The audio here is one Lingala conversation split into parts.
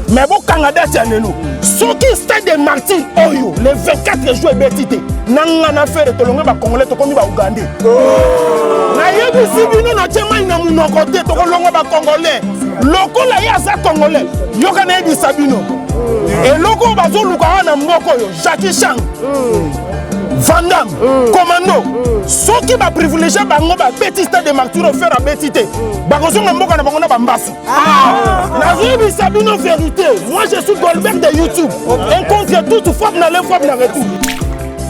Mais bon, Canada, c'est un élo. Ce qui stade de Martyrs, Oyo, les 24 jours bétité, n'a affaire de Tolonga, Congolais, comme il va Ougandais. Nayebi Sibino, na Tchema, il n'a mon côté, Tolonga, Congolais. Loko, la Yaza Congolais, Yokane di Sabino. Et Loko, Bazo, Lukara, na Mboko, Jackie Chan, Van Damme, Commando. Ceux qui va privilégier Bango, petit stade de Martyrs, faire à bétité. Bagozo, Mboka, na Bango, Bambassi. Nayebi Sabino, vérité. Moi, je suis Goldberg de YouTube. Un contre tout, frappe na le frappe na retour.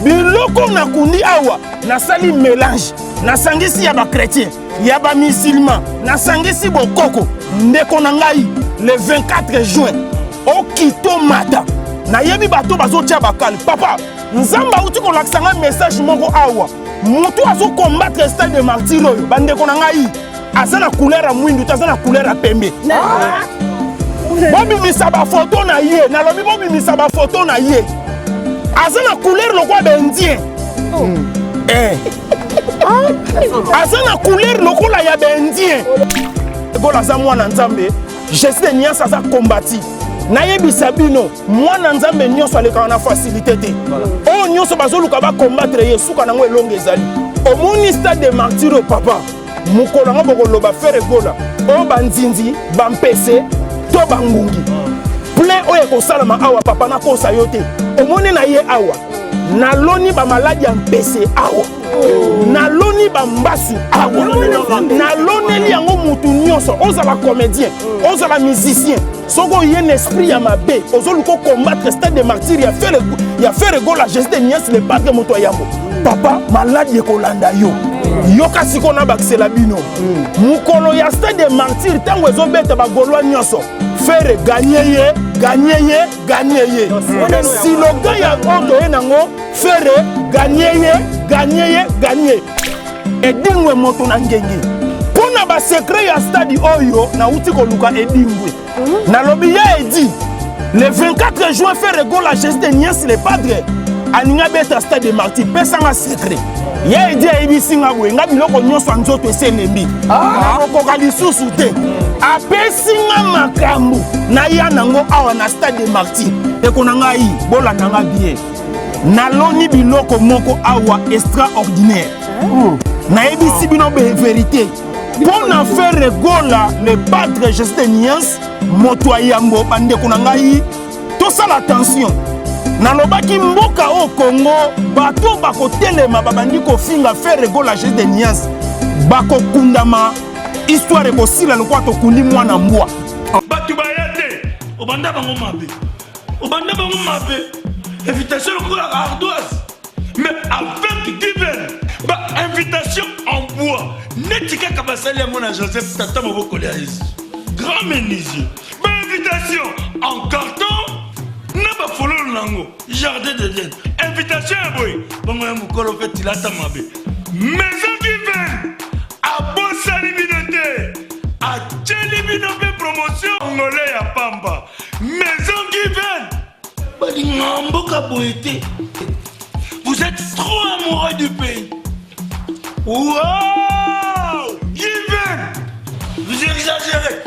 Biloko na kundi awa, na sali mélange. Na sangisi ya ba chrétien, ya ba musulman, na sangisi bokoko. Ndeko na ngai le 24 juin. O kito mata. Na yebi bato bazo tia bakali. Papa, nzamba uti ko laksanga message moko awa. Mutu azo combattre stade de Martyrs oyo. Bandeko na ngai. Azana couleur à mwindu, azana couleur à pembe. Bobi misaba photo na ye, na lobi bobi misaba photo na ye. Azana couleur le quoi bendien. Azana couleur le quoi la ya bendien. Bola za mwana nzambe, j'essaie de nyasa za combattre. Na yebi sabino, mwana nzambe nyonso aleka na facilité te. O nyonso bazoluka ba combattre Yesu kana ngo elonge ezali. Omoni stade de Martyrs papa. Mukolo ngo bokoloba faire gola. O banzinzi, bampese, to bangungi. Plein oye ko salama awa papa na kosa yote. Omoni na ye awa. Na loni ba maladi ya mpese awa. Na loni ba mbasu awa. Na loneli yango mutu nyonso. Ozala comédien, ozala musicien. Soko yen esprit ya mabe. Ozoluko combattre stade de Martyrs ya faire gola geste de nias le padre moto yambo. Papa maladi ekolanda yo. Yoka siko na baksela bino. Mukolo ya stade de Martyrs tango ezobeta ba golwa nyonso. Faire gagner ye. Si le gars ya ondo enango faire gagner. Edingwe moto na ngenge. Pona ba secret ya stade oyo na uti ko luka edingwe. Na lobi ya edi le 24 juin faire goal la geste de Nias le padre. Aninga beta stade de Martyrs pesa nga secret. Ya edi ABC nga bwe nga biloko nyonso nzoto eselembi. Okoka lisusu te. Apesi nga makambo na ya nango awa na stade de Martyrs. Ekona ngai bola nanga bien. Na loni biloko moko awa extraordinaire. Na ABC bino be vérité. Pour na faire gola le padre Justin Nias moto ayambo bandeko na ngai. To sala attention. Na lobaki mboka au Congo bato bako telema babandi ko finga faire gola Justin Nias. Bako kundama histoire ekosila lokwa to kundi mwana mbwa. Bato bayate obanda bango mabe. Invitation à ardoise. Mais avec divers, invitation en bois. Netika Kabasali à mon Joseph Tata Moboko Léaïs. Grand menuisier. Invitation en carton. N'a pas follow nango. Jardin de Dieu. Invitation à boy. Bon, Mokolo fait il a ta mabe. Maison divers. À Bossali Binote. À Tcheli Binote promotion. Angolais à Pamba. Maison divers. Vous êtes trop amoureux du pays. Wow! Given! Vous exagérez.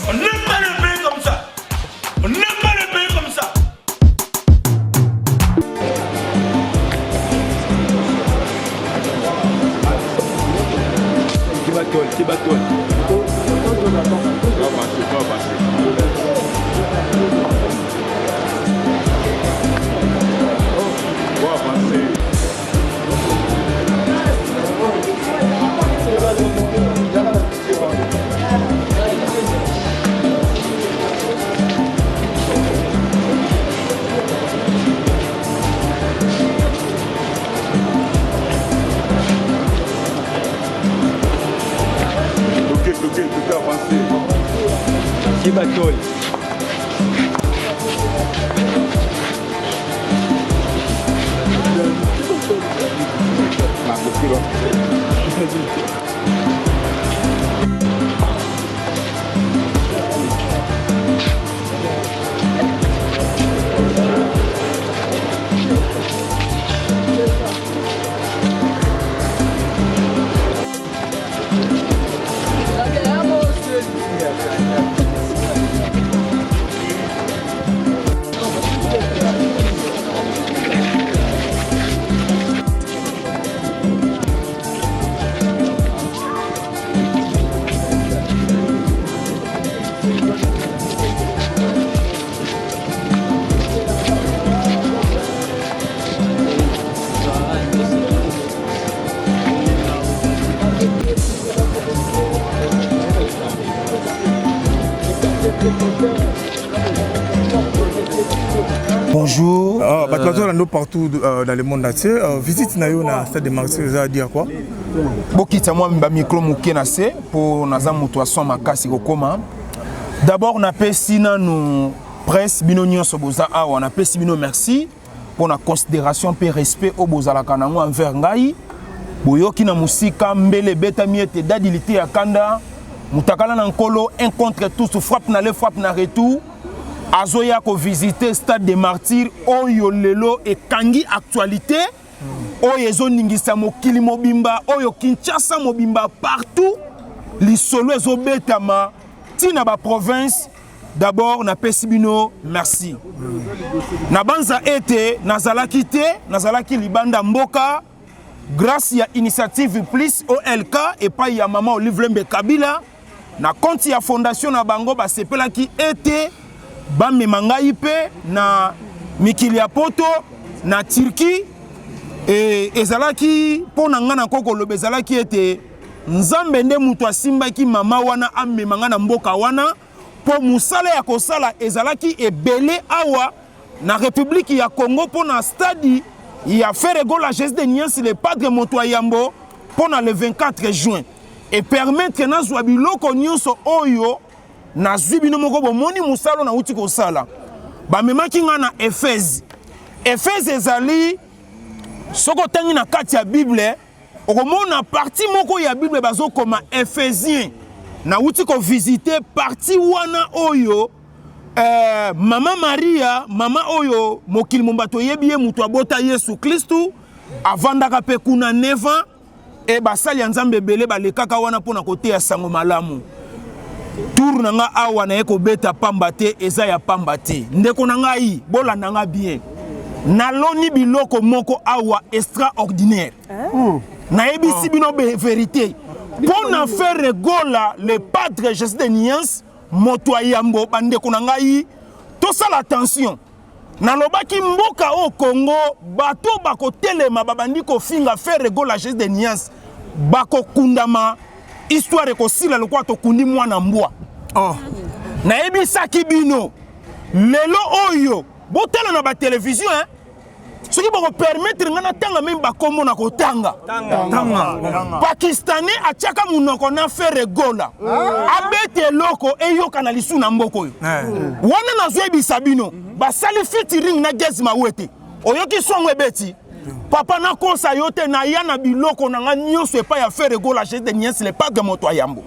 On n'aime pas le pays comme ça. Qui batole. Qui batole. Bonjour. Partout dans le monde entier. Visite Nayo na stade de Martyrs, ça veut dire quoi? Bokita moi mba micro muke na se pour naza mutu aso makasi kokoma. D'abord na pesi na nous presse bino nyonso boza awa na pesi bino merci pour la considération pe respect au bozala kanango envers ngai. Boyoki na musika mbele beta miete dadilité ya kanda mutakala na nkolo un contre tous frappe na le frappe na retour. Azoya ko visiter stade des Martyrs oyo lelo e kangi actualité oyo ezo ningisa mokili mobimba oyo Kinshasa mobimba partout lisolo ezo betama tina ba province. D'abord na pesibino merci na banza ete nazalaki libanda mboka grâce ya initiative plus OLK et pas ya maman Olive Lembe Kabila na compte ya fondation na bango ba sepelaki ete Bame mangai pe na mikili ya poto na Turquie et ezalaki pona ngana koko lo bezalaki ete nzambe nde mutu asimbaki mama wana amemanga na mboka wana po musala ya kosala ezalaki ebele awa na République ya Congo pona stade ya Ferego la geste de Niance le padre moto yambo pona le 24 juin et permettre na zwa biloko nyonso oyo na zibino moko bomoni musalo na uti ko sala ba memaki nga na Efeze ezali soko tangi na kati ya Bible okomona partie moko ya Bible bazo koma Ephésien na uti ko visiter partie wana oyo mama Maria mama oyo mokili mombato yebiye mutu abota Yesu Kristu avandaka pe kuna 9 ans e basali ya nzambe bele balekaka wana pona kote ya sango malamu. Tour nanga awa na eko beta pamba te eza ya pamba te ndeko nanga yi bola nanga bien naloni biloko moko awa extraordinaire na ebisi bino be vérité pour na faire regola le padre Jésus de Niance moto yambo bandeko nanga yi to sala attention nalobaki mboka o Congo bato bako telema babandi ko finga faire regola Jésus de Niance bako kundama histoire ko sila lokwa to kundi mwana mbwa na ebisaki bino lelo oyo botala na ba télévision soki bako permettre ngana tanga même ba komo na kotanga Pakistanais atiaka munoko na faire gola abete loko eyoka na lisu na mboko yo wana na zwe bisabino basali featuring na Gezi Mawete oyoki songo ebeti papa na kosa yote na yana biloko na nga nyonso epa ya faire gola Jésus de Niance le padre moto yambo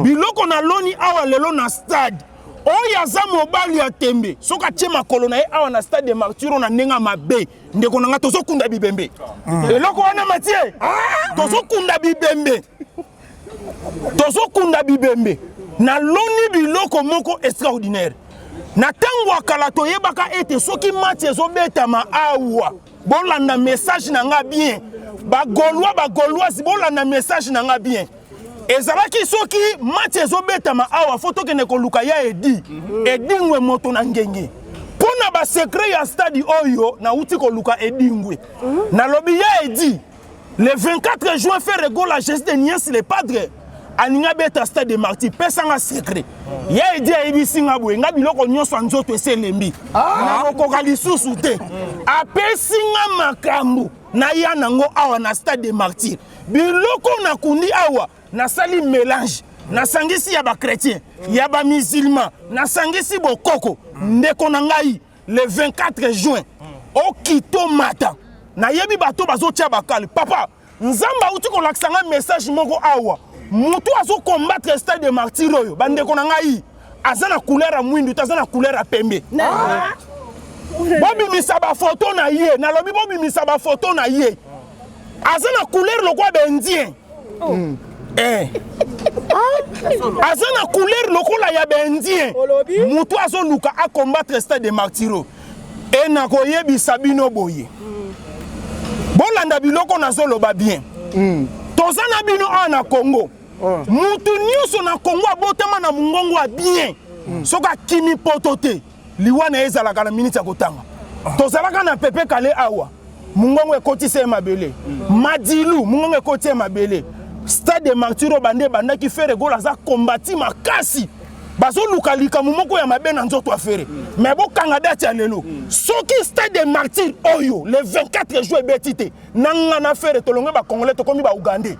biloko na loni awa lelo na stade oya za mobali ya tembe soka tie makolo na ye awa na stade de Martyrs na nenga mabe ndeko na nga tozokunda bibembe eloko wana matie tozokunda bibembe na loni biloko moko extraordinaire na tango akala toyebaka ete soki match ezobetama awa bolanda message na nga bien bagoloisi bolanda message na nga bien ezalaki soki match ezobetama awa foto kene koluka ya edingwe moto na ngenge pona ba secret ya stade oyo na uti koluka edingwe na lobi ya le 24 juin faire gola Jésus de Niance le padre aninga beta stade de Martyrs pesa nga secret ya ebisi nga boye nga biloko nyonso nzoto eselembi na kokoka lisusu te apesi nga makambo na ya nango awa na stade de Martyrs biloko na kundi awa na sali mélange na sangisi ya ba chrétien ya ba musulman na sangisi bokoko ndeko na ngai le 24 juin o kito mata na yebi bato bazotia bakale papa nzamba uti ko laksanga message moko awa mutu azo combattre stade de Martyrs oyo bandeko na ngai azana couleur ya mwindu tazana couleur ya pembe bobi misaba photo na ye na lobi bobi misaba photo na ye azana couleur lokwa bendien azana couleur lokola ya bendien mutu azo luka a combattre stade de Martyrs e na koyebisa bino boye bolanda biloko nazo loba bien tozana bino a na Congo mutu nyonso na Congo abotama na mungongo a bien soka kimi potote liwana ezalaka na minute ya kotanga tozalaka na pepe kale awa mungongo ekotise mabele madilu mungongo ekotise mabele stade de martyr bande bandaki fere gola za kombati makasi bazo lukalika mumoko ya mabe na nzoto afere mais bokanga date ya lelo soki stade de martyr oyo le 24 juin betite nanga na fere tolonge ba congolais to komi ba ugandais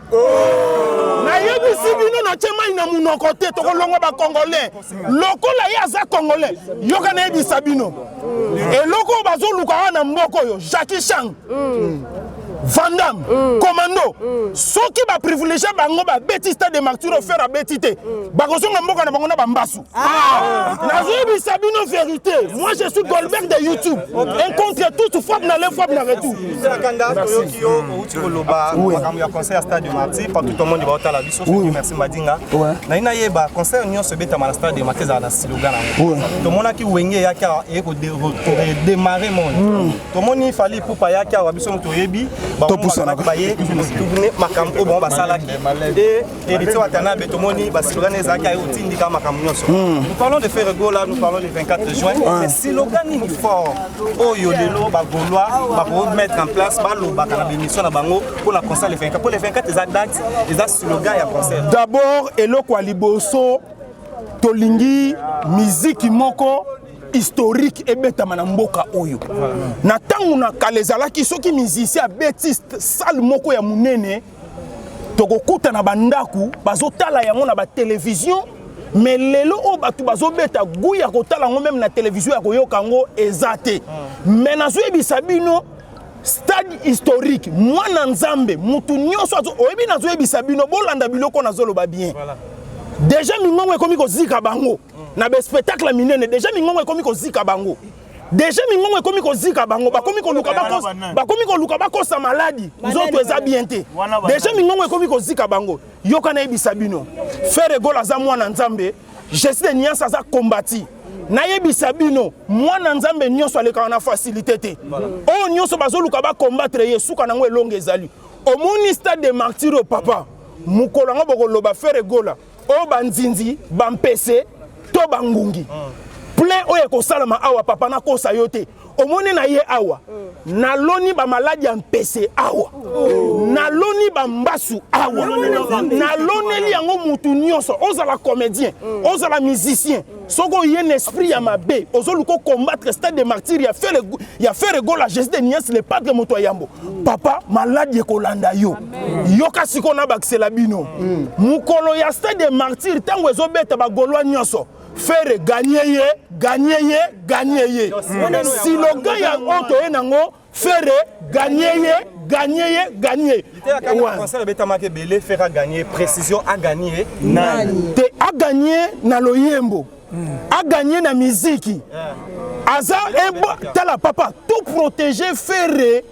na yebisi bino na chema ina munoko te to kolonga ba congolais lokola ya za congolais yoka na yebisa bino et loko bazo luka na mboko yo Jackie Chan Vandam, Commando, ceux qui va privilégier bango ba bêtise de martyr faire à bêtité. Bakosonga mboka na bango na bambasu. Nazobi sabino vérité. Moi je suis Goldberg de YouTube. Un contre tout frappe na le frappe na retour. Kanda Toyokio Utikoloba makambo concert à stade de martyr par tout le monde va otala biso merci Madinga. Na ina yeba concert nyo se beta na stade de martyr na slogan. To mona ki wenge yaka e ko démarrer mon. To moni fali pour pa yaka wa biso mto yebi. Topusana baye tourner makambo bon basalaki et héritier watana betomoni basilogane ezaka otindika makambo nyonso. Nous parlons de Ferregola, nous parlons le 24 juin, mais slogan ni fort oyo lelo ba Gaulois ba mettre en place ba loba kana bémission na bango pour la concert le 24 pour le 24 eza date eza slogan ya concert. D'abord eloko liboso tolingi musique moko historique et beta manamboka oyo na tangu na kalezalaki soki musicien betiste sal moko ya munene tokokuta na bandaku bazotala yango na ba télévision mais lelo o batu bazobeta guya kotala ngo même na télévision ya koyoka ngo ezate mais nazo yebisa bino stade historique mwana nzambe mutu nyonso oyebi nazo yebisa bino bolanda biloko nazoloba bien déjà mingongo ekomi kozika bango na be spectacle minene déjà mingongo ekomi kozika bango déjà mingongo ekomi kozika bango bakomi koluka bakosa maladi nzoto eza bien te déjà mingongo ekomi kozika bango yoka na yebisa bino Frère Gola za mwana nzambe geste de niance za kombati na yebisa bino mwana nzambe nyonso aleka na facilité te o nyonso bazoluka ba combattre yesuka nango elonge ezali omoni stade de martyr papa mukolo ngo bokoloba Frère Gola o banzinzi bampese to bangungi plein oye ko salama awa papa na kosa yote omoni na ye awa na loni ba maladi ya mpese awa na loni ba mbasu awa na loneli yango mutu nyonso ozala comédien ozala musicien soko ye esprit ya mabe ozoluko combattre stade de martyr ya faire Gola geste de niance le padre moto yambo papa maladi ekolanda yo yoka siko na baksela bino mukolo ya stade de martyr tango ezobeta ba Gaulois nyonso faire gagner ye slogan ya oto enango faire gagner ouais concert beta make belé faire gagner précision à gagner te a gagner na loyembo a gagner na musique aza ebo tala papa tout protéger faire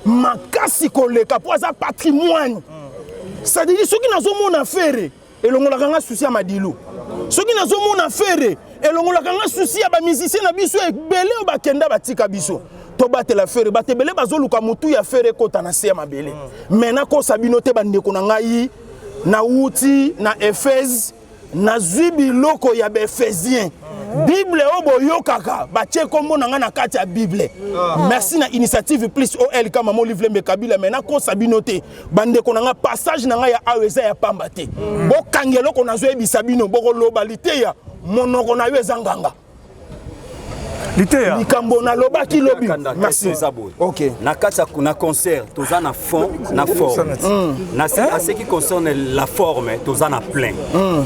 makasi koleka po aza patrimoine ça dit soki nazomona faire elongolaka nga souci ya madilu soki nazomona faire elongolaka nga souci ya ba musicien na biso ebele o bakenda batika biso to batela faire batebele bazoluka mutu ya faire kota na se ya mabele mena ko sabino te bandeko na ngai na uti na Efes na zubi loko ya Efésien Bible obo yokaka batie kombo nanga na kati ya Bible merci na initiative plus OL kama mo livre Mbekabila mena ko sabino te bandeko nanga passage nanga ya aweza ya pamba te bo kangelo ko nazo ebisa bino boko loba liteya monoko na yo ezanganga liteya likambo na loba ki lobi merci OK na kati na concert toza na fond na forme na ce qui concerne la forme toza na plein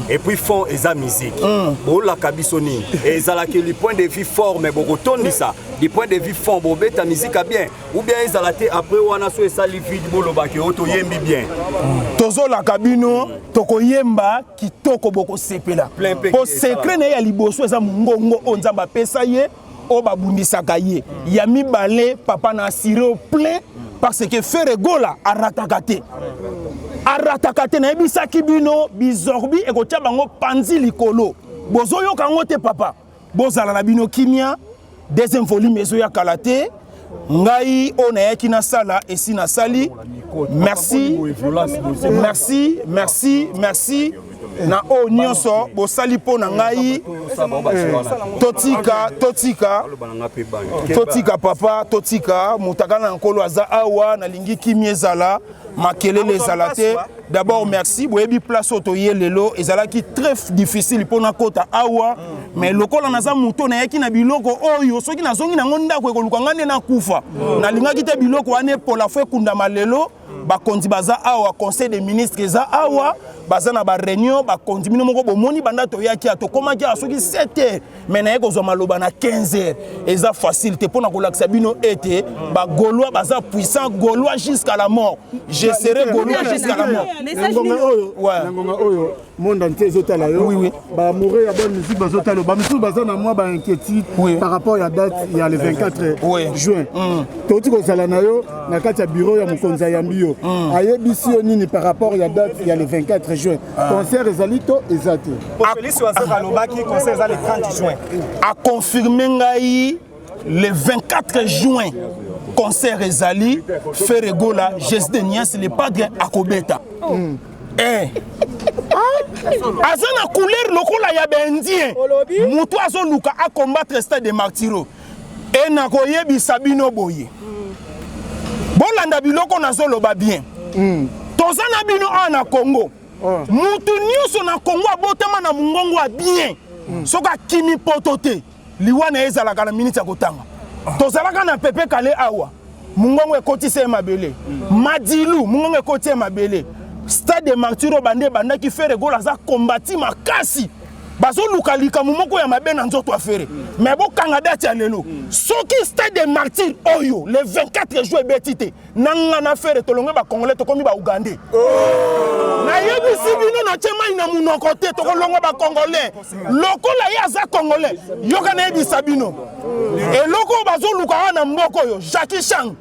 et puis fond eza musique bola kabisoni ezala que le point de vue forme boko tondisa du point de vue fond bobeta musique a bien ou bien ezala te après wana so esali vide boloba ke oto yembi bien tozola kabino tokoyemba kitoko boko sepela po secret na ya liboso eza mungongo onzamba pesa ye o babundisaka ye ya mibale papa na assuré plein parce que Frère Gola aratakate na ebisaki bino bizorbi ekotia bango panzi likolo bozoyoka ngo te papa bozala na bino kimia deuxième volume ezoya kalate ngai ona yaki na sala esi na sali merci na o nyonso bosali po na ngai totika papa totika mutakana nkolo aza awa na lingi kimi ezala makelele ezala te. D'abord merci boyebi place oto yelelo ezalaki très difficile pour na kota awa mais lokola naza muto na yaki na biloko oyo soki nazongi na ngonda ko ekoluka ngane na kufa na lingaki te biloko ane pola fwe kunda malelo bakondi baza awa conseil des ministres eza awa baza na ba réunion bakondi mino moko bomoni banda to yaki atokomaki asoki 7h mais na yeko zo maloba na 15h eza facile te pona kolakisa bino ete ba gaulois baza puissant gaulois jusqu'à la mort je serai gaulois jusqu'à la mort. Ngonga oyo monde entier ezotala yo ba mourir ya bonne musique bazotala ba musique baza na moi ba inquiétude par rapport à date il y a le 24 juin toti ko sala na yo na kati ya bureau ya mokonza ya mbio ayebisi yo nini par rapport à date il y a le 24 juin concert ezalito ezate Félix Oazera Lobaki concert ezali le 30 juin a confirmé ngai le 24 juin concert ezali Ferregola Jesde Nias le padre Akobeta azana couleur lokola ya bendien mutu azoluka a combattre stade de Martiro et na koyebisa bino boye bolanda biloko nazoloba bien tozana bino ana Congo mutu nyonso na Congo abotama na mungongo a bien soka kimi potote liwana ezalaka na minute ya kotanga tozalaka na pepe kale awa mungongo ekotise mabele madilu mungongo ekotise mabele stade de Martiro bande banda ki Ferregola za kombati makasi bazo lukalika mumoko ya mabe na nzoto afere mais bo kanga date ya lelo soki stade de Martyr oyo le 24 juin betite nanga na fere tolonge ba congolais to komi ba ugandais na yebisi bino na chema ina munoko te to kolonga ba congolais lokola ya za congolais yoka na yebisa bino et loko bazo luka na mboko yo Jackie Chan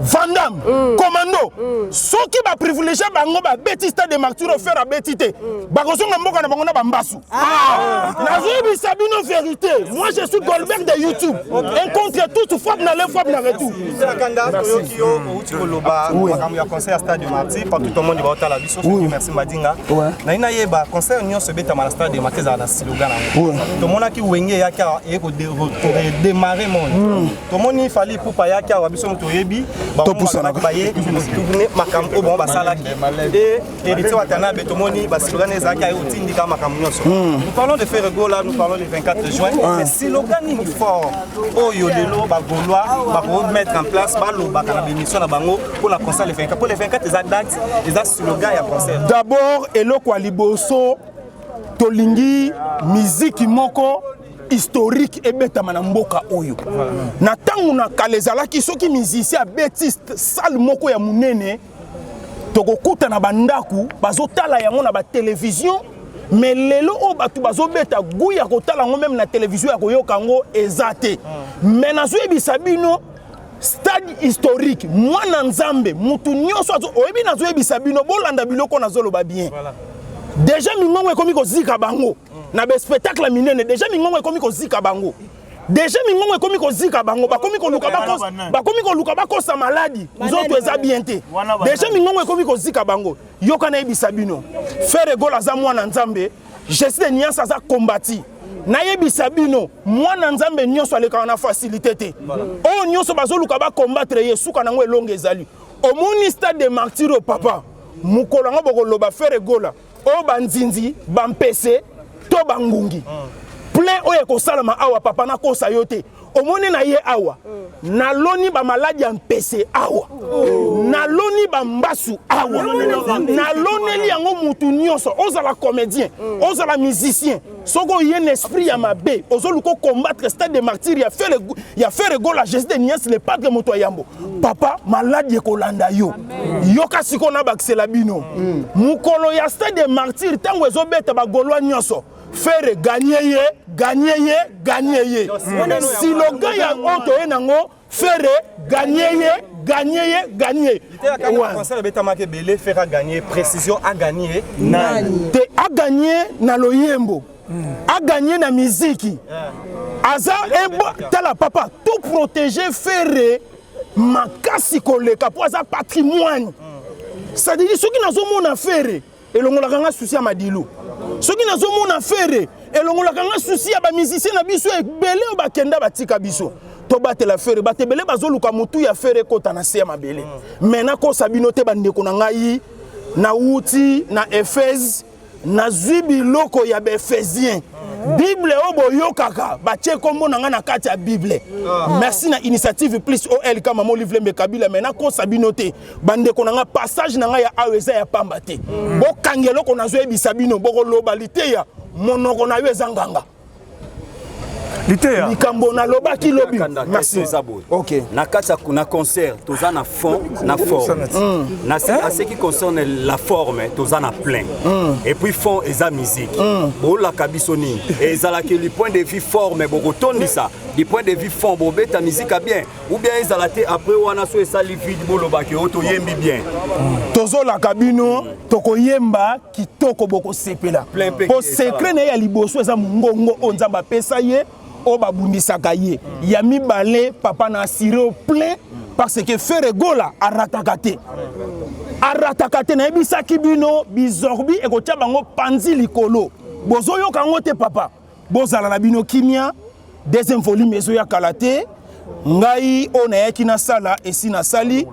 Vandam, Commando, soki ba privilégié bango ba beti stade de Martyr faire a betite. Ba kosonga mboka na bango na bambasu. Nazobi sabino vérité. Moi je suis Goldberg de YouTube. Un contre tout frappe na le frappe na retour. Kanda Toyokio Outiko Loba makam ya concert stade de Martyr par tout le monde ba otala biso merci Madinga. Na ina yeba concert nyo se beta na stade de Martyr za na slogan. To mona ki wenge yaka e ko démarrer mon. To moni fali pour pa yaka wa biso mto yebi topusana baye tourner makam o bon basalaki et héritier watana betomoni basilogane ezaki ayo tindika makam nyonso. Nous parlons de Ferregola, nous parlons le 24 juin mais slogan ni fort oyo lelo ba gaulois ba ko mettre en place ba loba kana bémission na bango pour la concert le 24 pour le 24 eza date eza slogan ya concert. D'abord eloko liboso tolingi musique moko historique et beta manamboka oyo na tangu na kalezalaki soki musicien betiste sal moko ya munene tokokuta na bandaku bazotala yango na ba télévision mais lelo o batu bazobeta guya kotala ngo même na télévision ya koyoka ngo ezate mais nazo yebisa bino stade historique mwana nzambe mutu nyonso oyebi nazo yebisa bino bolanda biloko nazoloba bien déjà mingongo ekomi kozika bango na be spectacle minene déjà mingongo ekomi kozika bango déjà mingongo ekomi kozika bango bakomi koluka bakosa maladi nzoto eza bien te déjà mingongo ekomi kozika bango yoka na yebisa bino Ferregola za mwana nzambe Jesde Nias aza kombati na yebisa bino mwana nzambe nyonso aleka na facilité te o nyonso bazoluka ba combattre yesuka nango elonge ezali omoni stade de Martyr papa mukolo ngo bokoloba Ferregola o banzinzi bampese to bangungi plein oye ko salama awa papa na kosa yote omoni na ye awa na loni ba maladi ya mpese awa na loni ba mbasu awa na loni yango mutu nyonso ozala comédien ozala musicien soko ye esprit ya mabe ozoluko combattre stade de Martyr ya Ferregola Jesde Nias le padre moto yambo papa maladi ekolanda yo yoka siko na baksela bino mukolo ya stade de Martyr tango ezobeta ba gaulois nyonso faire gagner ye slogan ya oto enango faire gagner ouais concert beta make belé faire gagner précision à gagner te a gagner na loyembo a gagner na musique aza tala papa tout protéger faire makasi koleka pour aza patrimoine ça dit ce qui nazo mona faire elongolaka nga souci ya madilu soki nazomona fere elongolaka nga souci ya bamusicien na biso ebele oyo bakenda batika biso tobatela fere bato ebele bazoluka motu ya fere ekota na se ya mabele me nakosa bino te bandeko na ngai nauti na Efese nazwi biloko ya baefésien Bible oyo boyokaka batie kombo na nga na kati ya Bible. Merci na initiative plus OL kama mo livre Mbekabila mais na kosa bino te bandeko na nga passage na nga ya aweza ya pamba te. Bo kangelo ko nazo ebisa bino boko loba liteya monoko na yo ezanganga. Likambo na loba ki lobi. Merci. OK. Na kati na concert toza na fond na forme. Na ce qui concerne la forme toza na plein. Et puis fond eza musique. Bo la kabisoni ezala que du point de vue forme boko tondisa du point de vue fond bo beta musique a bien ou bien ezala te après wana so esali vide bo loba ke oto yembi bien. Tozo la kabino toko yemba kitoko boko sepela. Po secret na ya liboso eza mungongo onzamba pesa ye o babundisaka ye ya mibale papa na assuré au plein parce que Frère Gola aratakate na ebisaki bino bizorbi ekotia bango panzi likolo bozoyoka ngo te papa bozala na bino kimia deuxième volume ezoya kalate ngai ona yaki na sala esi na sali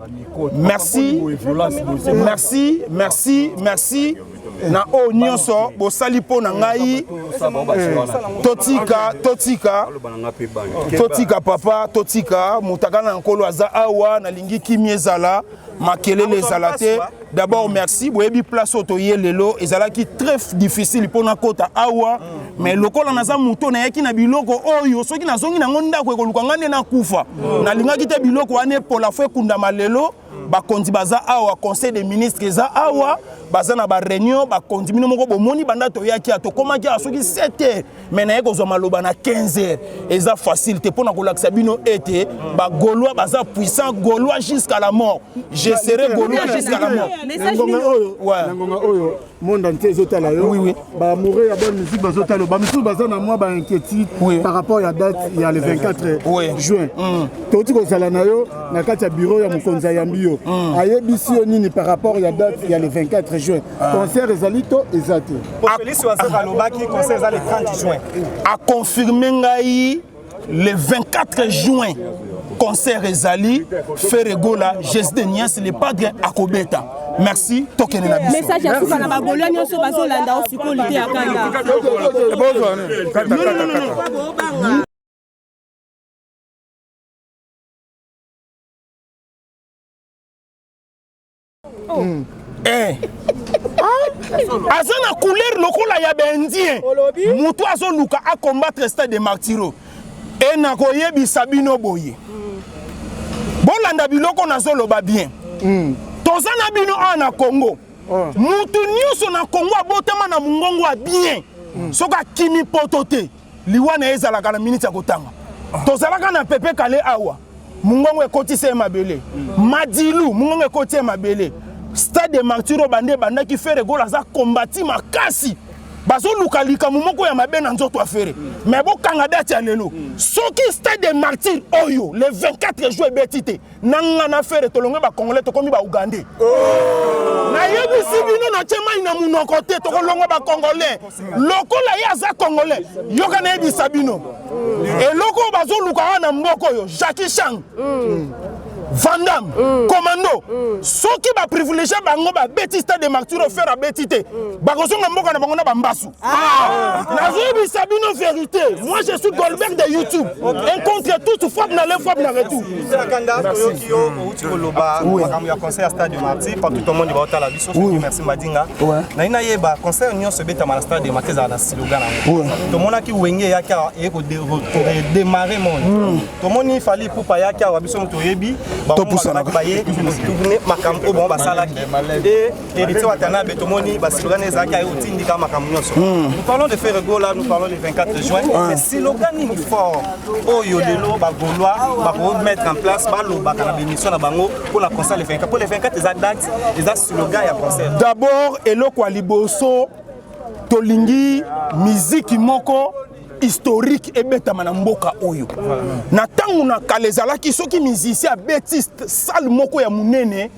merci na o nyonso bosali po na ngai totika papa totika mutaka na nkolo aza awa na lingi kimi ezala makelele ezala te d'abord merci boyebi place oto yelelo ezalaki très difficile po na kota awa mais lokola naza muto na yaki na biloko oyo soki nazongi na ngonda ko ekoluka ngane na kufa na lingaki te biloko ane pola fo ekunda malelo bakondi baza awa conseil des ministres eza awa baza na ba réunion bakondi bino moko bomoni banda to yaki atokomaki asoki 7h mais na yeko zo maloba na 15h eza facile te pona kolakisa bino ete ba gaulois baza puissant gaulois jusqu'à la mort je serai gaulois jusqu'à la mort ngonga oyo monde entier ezotala yo ba mourir ya bonne musique bazotala ba musique baza na moi ba inquiétude par rapport à date il y a le 24 juin toti ko sala na yo na kati ya bureau ya mokonza yambio ayebisi yo nini par rapport à date il y a le 24 juin concert ezalito ezate pour Félix Oazera Lobaki concert ezali le 30 juin a confirmé ngai le 24 juin concert ezali Frère Gola Jesde Nias le padre Akobeta. Merci tokene na biso message ya suka na bagolwa nyonso bazolanda osiko lite ya kanda aza na couleur lokola ya bendien mutu azoluka a combattre stade de martyro e na koyebisa bino boye bolanda biloko nazoloba bien toza na bino awa na Congo mutu nyonso na Congo abotama na mungongo wa bien soka kimi poto te liwana ezalaka na minute ya kotanga tozalaka na pepe kale awa mungongo ekotisa mabele madilu mungongo ekotisa mabele stade de martyro bande bandaki Frère Gola za kombati makasi bazoluka likamu moko ya mabe na nzoto afere mais bokanga date ya lelo soki stade de martyr oyo le 24 juin betite nanga na Frère tolonge ba congolais tokomi ba Ugandais na yebisi bino na chema ina munoko te tokolonga ba congolais lokola ya za congolais yoka na yebisa bino eloko bazoluka wana mboko yo Jackie Chan Vandam, Commando, soki ba privilégié bango ba beti stade de martyr faire à betité. Bakosonga mboka na bango na bambasu. Nazobi sabino vérité. Moi je suis Goldberg de YouTube. Un contre tout frappe na le frappe na retour. Sakanda Tokyo Outiko Loba, makambo ya concert stade de martyr partout tout le monde va otala biso. Merci Madinga. Na ina yeba concert nyo se beta na stade de martyr na slogan na. To mona ki wenge ya ka e ko démarrer mon. To moni fali pupa ya ka wa biso to yebi. Topusana baye tourner makambo bon basalaki et héritier watana betomoni basilogan ezaka otindika makambo nyonso. Nous parlons de Frère Gola, nous parlons le 24 juin. Mais si l'organisme fort oyo lelo ba Gaulois ba mettre en place ba lo ba kana bémission na bango pour la concert le 24 pour le 24 eza date eza slogan ya concert. D'abord eloko liboso tolingi musique moko historique ebetama na mboka oyo na tangu na kalezalaki soki musicien abeti salle moko ya munene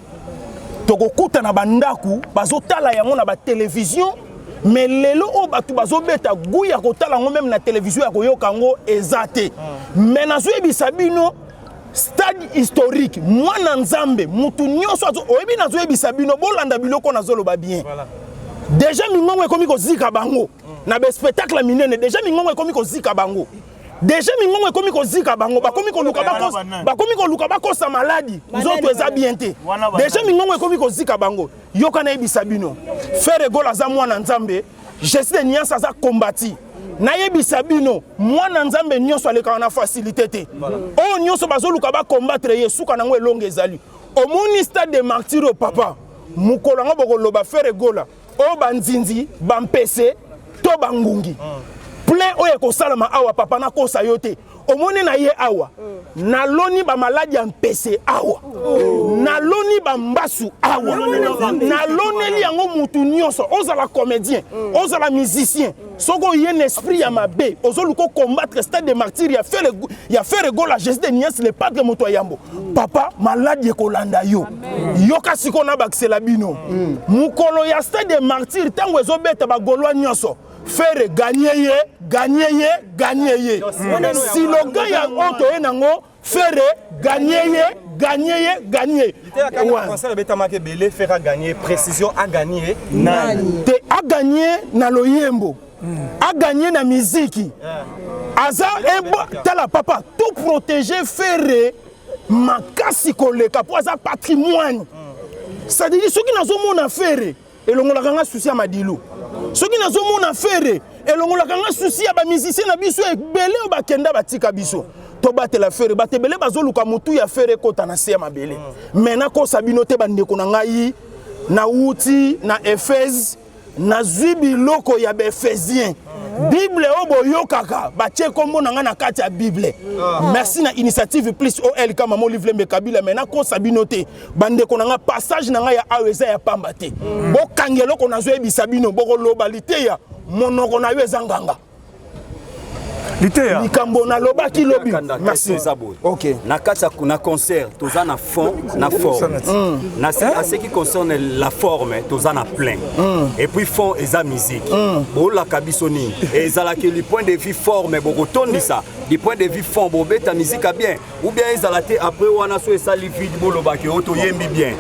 tokokuta na bandaku bazotala yango na ba télévision mais lelo o batu bazobeta guya kotala ngo même na télévision ya koyoka ngo ezate mais nazo ebisa bino stade historique mwana nzambe mutu nyonso oyebi nazo ebisa bino bolanda biloko nazoloba bien déjà mingongo ekomi kozika bango na be spectacle minene déjà mingongo ekomi kozika bango déjà mingongo ekomi kozika bango bakomi koluka bakosa maladi nzoto eza bien te déjà mingongo ekomi kozika bango yoka na ebisa bino Frère Gola za mwana nzambe Jésus de Nias aza kombati na yebisa bino mwana nzambe nyonso aleka na facilité te o nyonso bazoluka ba combattre Yesu kana ngo elonge ezali omoni stade de martyr papa mukolo ngo bokoloba Frère Gola o banzinzi bampese to bangungi plein oye ko salama awa papa na kosa yote omoni na ye awa na loni ba maladi ya mpese awa na loni ba mbasu awa na loneli yango mutu nyonso ozala comédien ozala musicien soko yen esprit ya mabe ozoluko combattre stade de martyr ya Frère Gola Jésus de Nias le padre moto yambo papa maladi ekolanda yo yoka siko na baksela bino mukolo ya stade de martyr tango ezobeta ba golwa nyonso Frère gagner ye si le gars ya auto enango Frère gagner conseil beta marqué belé faire gagner précision à gagner te a gagner na loyembo a gagner na miziki aza tala papa tout protéger Frère makasi koleka po aza patrimoine ça dit ce qui nazo mona Frère elongola kanga souci ya madilu soki nazomona Frère elongola kanga souci ya ba musicien na biso ebele o bakenda batika biso to batela Frère batebele bazoluka mutu ya Frère kota na se ya mabele mena ko sabino te bandeko na ngai na uti na Éphèse na zubi loko ya Éphésien Bible obo yokaka batie kombo na nga na kati ya Bible merci na initiative plus OL kama mo livre Mekabila mena ko sabino te bandeko na nga passage na nga ya aweza ya pamba te bo kangelo ko nazo ebisa bino boko loba liteya monoko na yo ezanganga liteya likambo na loba ki lobi merci OK na kata kuna concert toza na fond na forme na ce qui concerne la forme toza na plein et puis fond eza musique bo la kabisoni ezala que le point de vue forme boko tondisa du point de vue fond bo beta musique bien ou bien ezala te après wana so esali vide bo loba ke oto yembi bien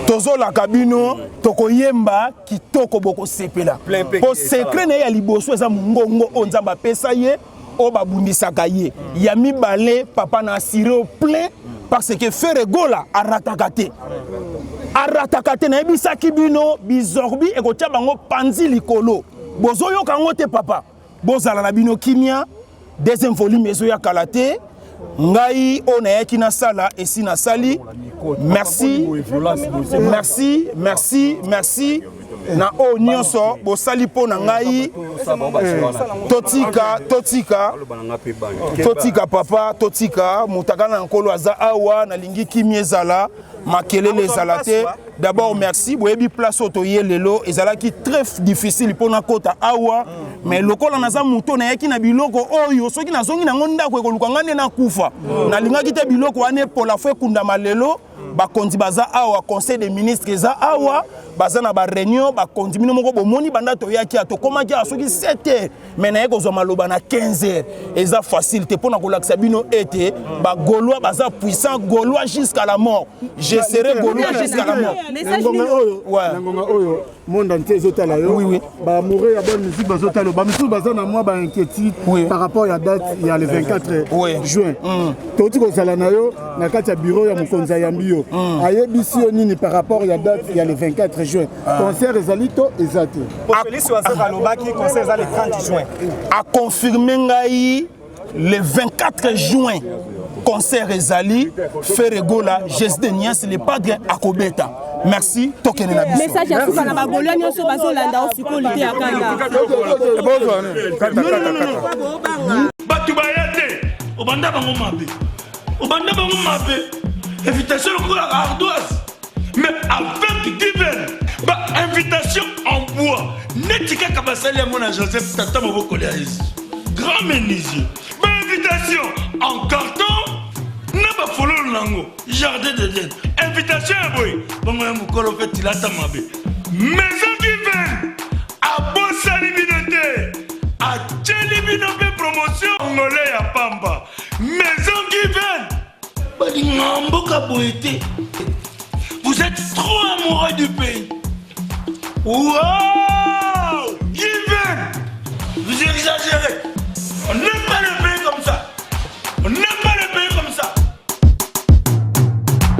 tozo la kabino toko yemba kitoko boko sepela po secret na ya liboso eza mungongo onzamba pesa ye o babundisaka ye ya mibale papa na assuré au plein parce que Frère Gola aratakate na ebisaki bino bizorbi ekotia bango panzi likolo bozoyoka ngo te papa bozala na bino kimia deuxième volume ezoya kalate ngai ona yaki na sala esi na sali merci na o nyonso bosali po na ngai totika papa totika mutakana nkolo aza awa na lingi kimi ezala makelele ezala te d'abord merci boyebi place oto yelelo ezalaki très difficile po na kota awa mais lokola naza muto na yaki na biloko oyo soki nazongi nango ndako ekoluka ngane na kufa na lingaki te biloko wane pola fo ekundama lelo bakonzi baza awa conseil des ministres eza awa baza na ba réunion bakonzi mino moko bomoni banda to yaki atokomaki asoki 7h mais na yeko zo maloba na 15h eza facile te pona kolakisa bino ete ba gaulois baza puissant gaulois jusqu'à la mort je serai gaulois jusqu'à la mort ngonga oyo monde entier ezotala yo ba mourir ya bonne musique bazotala ba musique baza na moi ba inquiétude par rapport à date il y a le 24 juin toti ko sala na yo na kati ya bureau ya mukonza yambio ayebisi yo nini par rapport à date il y a le 24 juin concert ezalito ezate Félix Wanzeka lobaki concert ezali le 30 juin a confirmé ngai le 24 juin concert ezali Frère Gola Jésus de Nias le padre akobeta merci tokene na biso message ya suka na bagolo nyonso bazolanda osikoli te akanda batu bayate obanda bango mabe invitation lokola ardoise mais avec divine invitation en bois neti kaka basali yango na Joseph tata moboko ya Yesu grand menuisier invitation en carton na bafololo nango jardin de Dieu invitation ya boy bongo ya mokolo fait tilata mabe maison qui vient abosali bino te acheli bino mpe promotion ngole ya pamba maison qui vient balinga mboka boye te vous êtes trop amoureux du pays wow